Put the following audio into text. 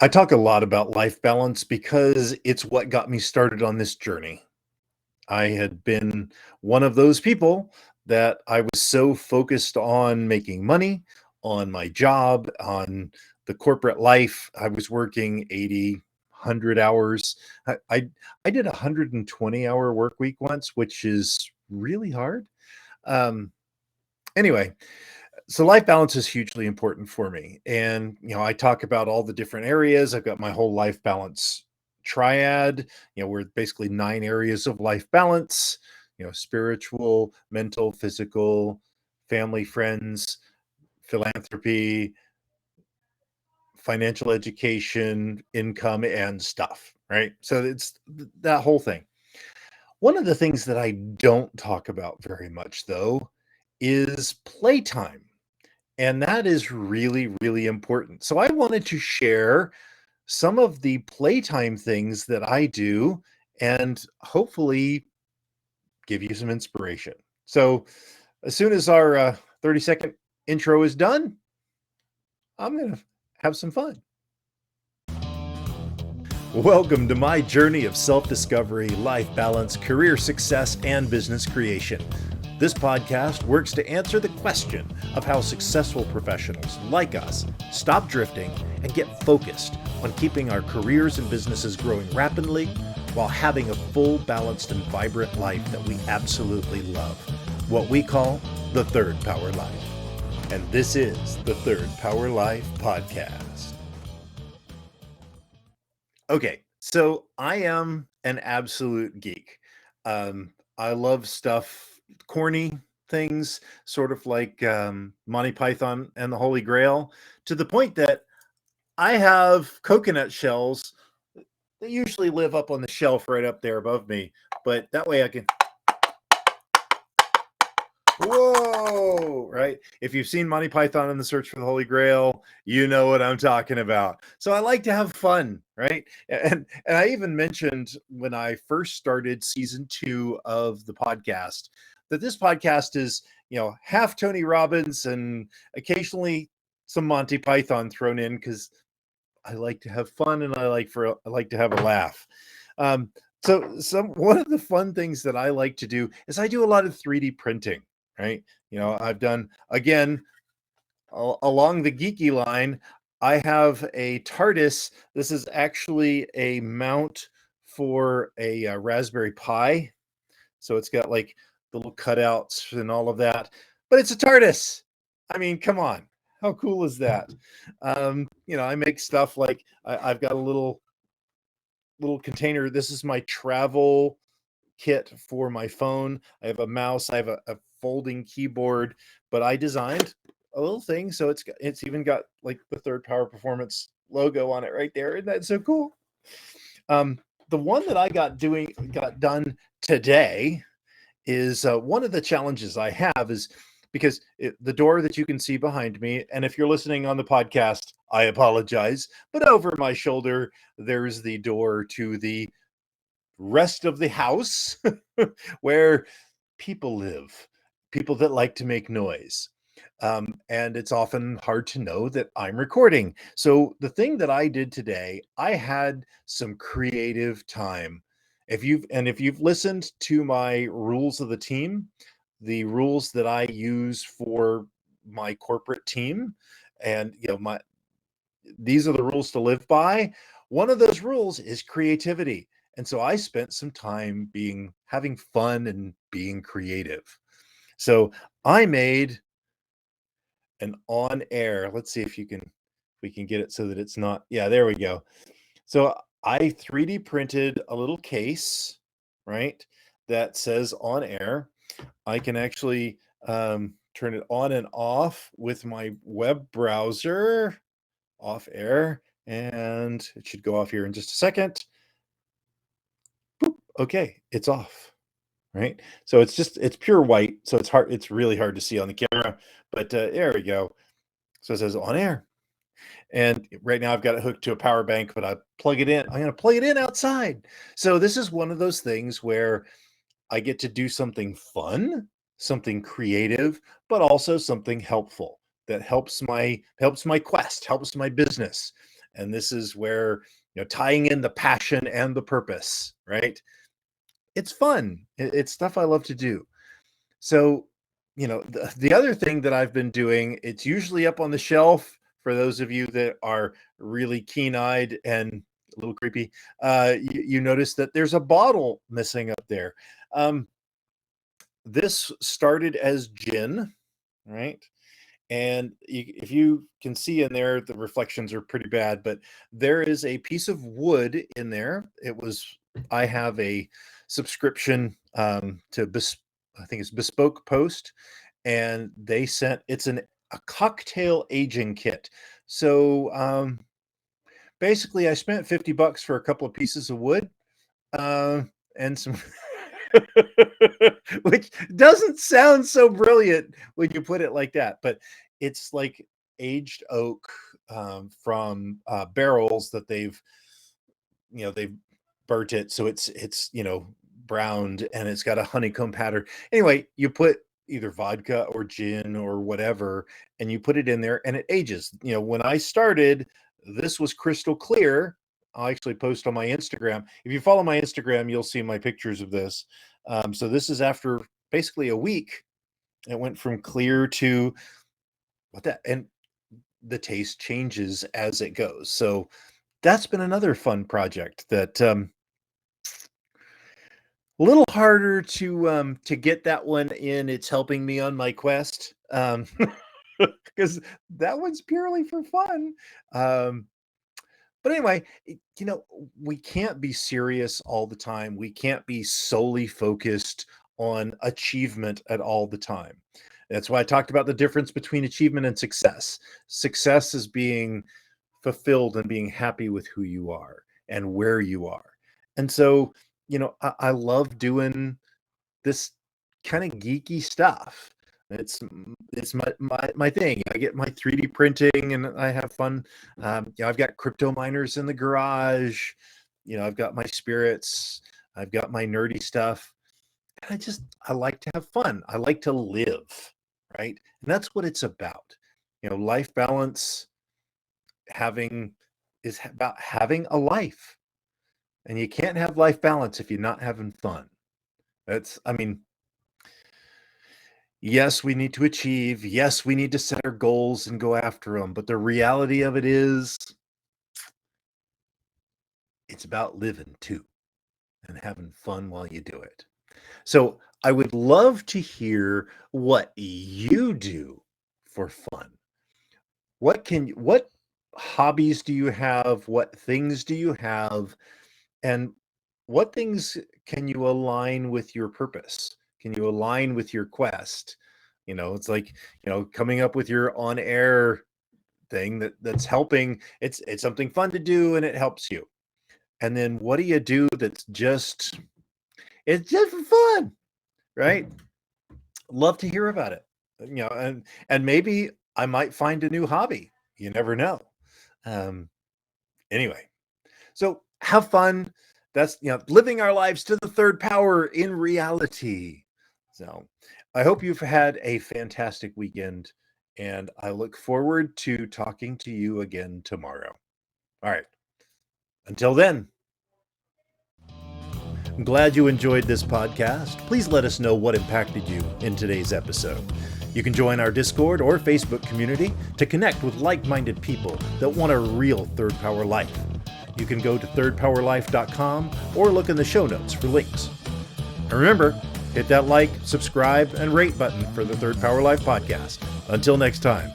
I talk a lot about life balance because it's what got me started on this journey. I had been one of those people that I was so focused on making money, on my job, on the corporate life. I was working 80, 100 hours. I did a 120-hour work week once, which is really hard. Um, anyway, so life balance is hugely important for me. And, I talk about all the different areas. I've got my whole life balance triad. We're basically 9 areas of life balance, spiritual, mental, physical, family, friends, philanthropy, financial education, income, and stuff, right? So it's that whole thing. One of the things that I don't talk about very much, though, is playtime. And that is really, really important. So I wanted to share some of the playtime things that I do and hopefully give you some inspiration. So as soon as our 30-second intro is done, I'm going to have some fun. Welcome to my journey of self-discovery, life balance, career success, and business creation. This podcast works to answer the question of how successful professionals like us stop drifting and get focused on keeping our careers and businesses growing rapidly while having a full, balanced, and vibrant life that we absolutely love. What we call the Third Power Life. And this is the Third Power Life Podcast. Okay, so I am an absolute geek. I love stuff, corny things, sort of like Monty Python and the Holy Grail, to the point that I have coconut shells that usually live up on the shelf right up there above me, but that way I can, whoa, right? If you've seen Monty Python and the Search for the Holy Grail, you know what I'm talking about. So I like to have fun, right? And I even mentioned when I first started season 2 of the podcast that this podcast is, half Tony Robbins and occasionally some Monty Python thrown in because I like to have fun and I like to have a laugh. Um, so one of the fun things that I like to do is I do a lot of 3D printing, right? I've done, again, along the geeky line, I have a TARDIS. This is actually a mount for a Raspberry Pi. So it's got like the little cutouts and all of that, but it's a TARDIS. I mean, come on. How cool is that? I make stuff like I've got a little container. This is my travel kit for my phone. I have a mouse. I have a folding keyboard, but I designed a little thing. So it's even got like the Third Power Performance logo on it right there. Isn't that so cool? The one that I got done today is one of the challenges I have is because the door that you can see behind me, and if you're listening on the podcast, I apologize, but over my shoulder, there's the door to the rest of the house where people live, people that like to make noise. And it's often hard to know that I'm recording. So the thing that I did today, I had some creative time. If you've listened to my rules of the team, the rules that I use for my corporate team, and these are the rules to live by. One of those rules is creativity. And so I spent some time having fun and being creative. So I made an on air. Let's see if we can get it so that it's not. Yeah, there we go. So I 3D printed a little case, right? That says on air. I can actually turn it on and off with my web browser off air, and it should go off here in just a second. Boop. Okay, it's off. Right. So it's pure white. So it's really hard to see on the camera, but there we go. So it says on air. And right now I've got it hooked to a power bank, but I plug it in. I'm going to plug it in outside. So this is one of those things where I get to do something fun, something creative, but also something helpful that helps my quest, helps my business. And this is where, tying in the passion and the purpose, right? It's fun. It's stuff I love to do. So, the other thing that I've been doing, it's usually up on the shelf for those of you that are really keen-eyed and a little creepy. You notice that there's a bottle missing up there. Um, this started as gin, right? And if you can see in there, the reflections are pretty bad, but there is a piece of wood in there. I have a subscription I think it's Bespoke Post, and they sent a cocktail aging kit. So basically, I spent $50 for a couple of pieces of wood, uh, and some, which doesn't sound so brilliant when you put it like that, but it's like aged oak from barrels that they've burnt it, so it's browned, and it's got a honeycomb pattern. Anyway, you put either vodka or gin or whatever, and you put it in there, and it ages. When I started, this was crystal clear. I'll actually post on my Instagram. If you follow my Instagram, you'll see my pictures of this. So this is after basically a week. It went from clear to and the taste changes as it goes. So that's been another fun project that a little harder to get that one in. It's helping me on my quest, because that one's purely for fun. But anyway, we can't be serious all the time. We can't be solely focused on achievement at all the time. That's why I talked about the difference between achievement and success. Success is being fulfilled and being happy with who you are and where you are. And so, I love doing this kind of geeky stuff. It's my thing. I get my 3D printing and I have fun. I've got crypto miners in the garage. I've got my spirits. I've got my nerdy stuff. And I like to have fun. I like to live, right? And that's what it's about. Life balance is about having a life. And you can't have life balance if you're not having fun. I mean, yes, we need to achieve. Yes, we need to set our goals and go after them. But the reality of it is, it's about living too and having fun while you do it. So I would love to hear what you do for fun. What hobbies do you have? What things do you have? And what things can you align with your purpose? Can you align with your quest? It's like, coming up with your on-air thing that's helping. It's something fun to do and it helps you. And then what do you do it's just for fun, right? Love to hear about it. And maybe I might find a new hobby. You never know. Anyway, so have fun. That's living our lives to the third power in reality. So I hope you've had a fantastic weekend, and I look forward to talking to you again tomorrow. All right. Until then, I'm glad you enjoyed this podcast. Please let us know what impacted you in today's episode. You can join our Discord or Facebook community to connect with like-minded people that want a real third power life. You can go to thirdpowerlife.com or look in the show notes for links. And remember, hit that like, subscribe, and rate button for the Third Power Life podcast. Until next time.